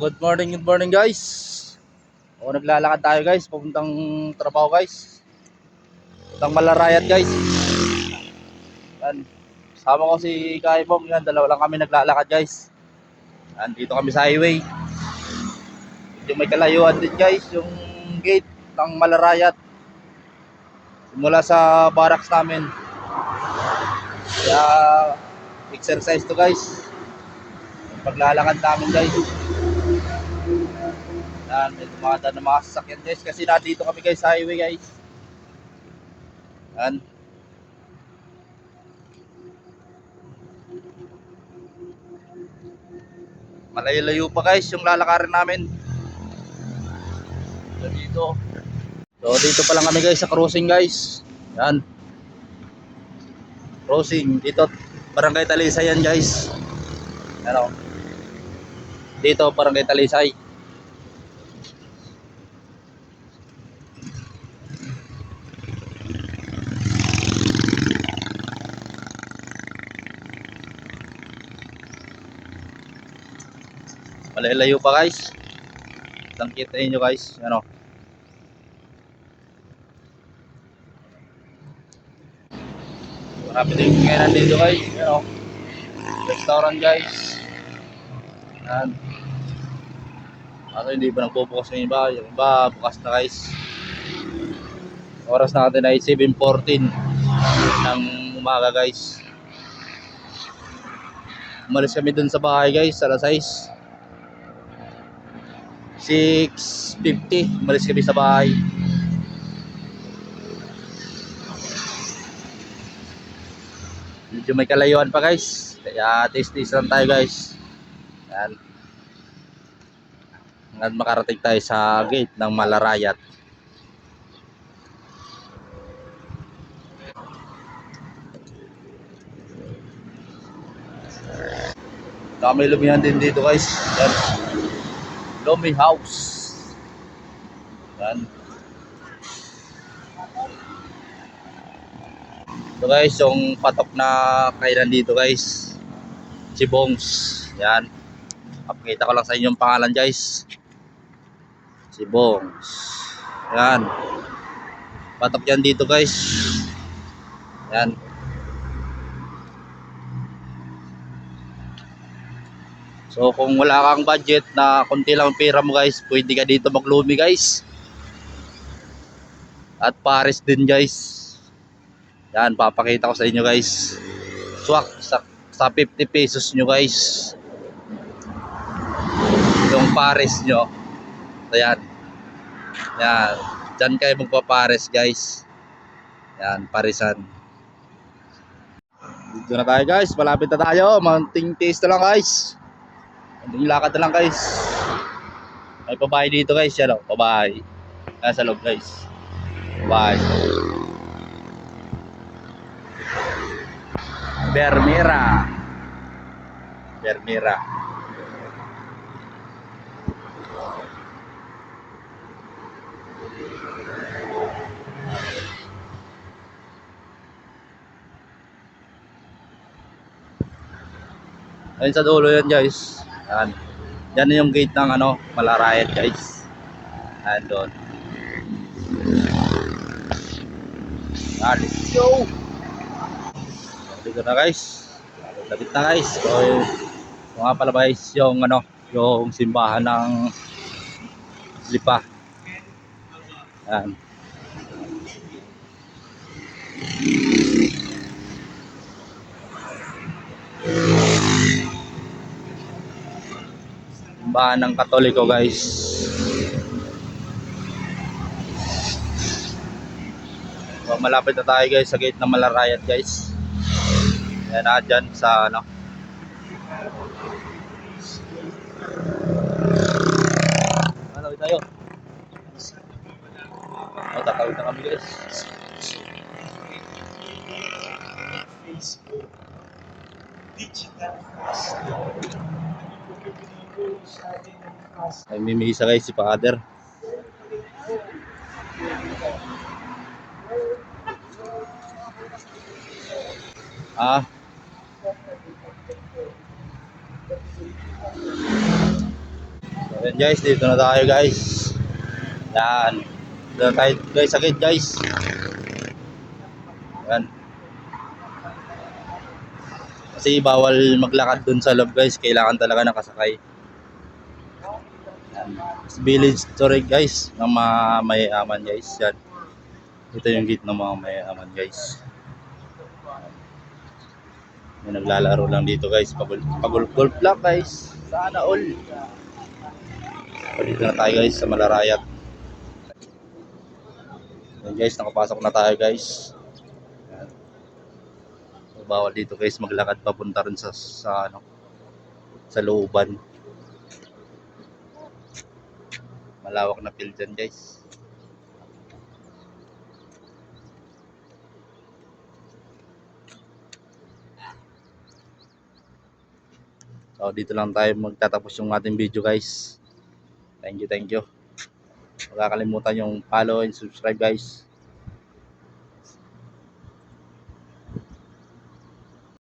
Good morning guys. O naglalakad tayo guys, papuntang trabaho guys. Papuntang Malarayat guys. Yan. Sama ko si Kaibong, yan, dalawa lang kami naglalakad guys. Yan, dito kami sa highway. Yung may kalayuan din guys, yung gate ng Malarayat. Simula sa barracks namin. Kaya exercise to guys. Paglalakad namin guys. Yan, may dumadaan ng mga sasakyan guys kasi nandito kami guys sa highway guys. Yan. Malayo-layo pa guys yung lalakarin namin. Dito. So dito pa lang kami guys sa crossing guys. Yan. Crossing dito, Barangay Talisay yan guys. Ano? Dito Barangay Talisay. Malayo pa guys. Kita niyo guys, ano? Marami din kainan dito guys, ano? Restaurant guys. Yan. Ano, hindi pa nagbubukas ng iba. Yung iba bukas na guys. Oras natin ay 7:14 ng umaga guys. Umalis kami dun sa bahay guys, alas 6:50. Umalis kami sa bahay. Medyo may kalayuan pa guys. Kaya tis-tis lang tayo guys. Yan. Hanggang makarating tayo sa gate ng Malarayat. May lumihan din dito guys. Yan. Lumi House. Yan. So guys, yung patok na kainan dito guys, si Bongs. Yan. Papakita ko lang sa inyo yung pangalan guys. Si Bongs. Yan. Patok yan dito guys. Yan. So kung wala kang budget na konti lang pera mo guys, pwede ka dito maglumi guys. At Paris din guys. Yan, papakita ko sa inyo guys. Swak sa 50 pesos nyo guys. Yung Paris nyo. Ayan. Yan. Diyan kayo magpapares guys. Yan, parisan. Dito na tayo guys. Malapit na tayo. Mounting taste na lang guys. Mounting lakad na lang guys. May pabahay dito guys. Yan o, pabahay. Nasa loob guys. Pabahay. Bermera. Bermera. Ayun sa dulo yan guys. Yan. Yan na yung gate ng ano, Malarayat guys. Ayan doon. Let's go. Dito na guys. Lapit na guys. So yung nga pala guys, yung ano, yung simbahan ng Lipa. Yan. Simbahan ng Katoliko guys. So, malapit na tayo guys sa gate ng Malarayat guys. Yan na dyan sa ano. Malapit tayo. O, tatawid na kami guys. Facebook, digital fast. Ay, mimisa guys si Father. Ah. So, Ayan guys, dito na tayo guys. Yan. Dito na tayo guys, agad guys. Yan. Kasi bawal maglakad dun sa loob guys, kailangan talaga nakasakay. Yan. Village to rin guys, ng mga mayayaman guys. Yan. Ito yung gate ng mga mayayaman guys. May naglalaro lang dito guys, pagulp lang guys. Sana all. Dito na tayo guys sa Malarayat. Yan guys, nakapasok na tayo guys. Yan. So, bawal dito guys maglakad papunta rin sa ano, sa looban. Malawak na field dyan guys. So dito lang tayo magtatapos yung ating video guys. Thank you. Huwag kakalimutan yung follow and subscribe guys.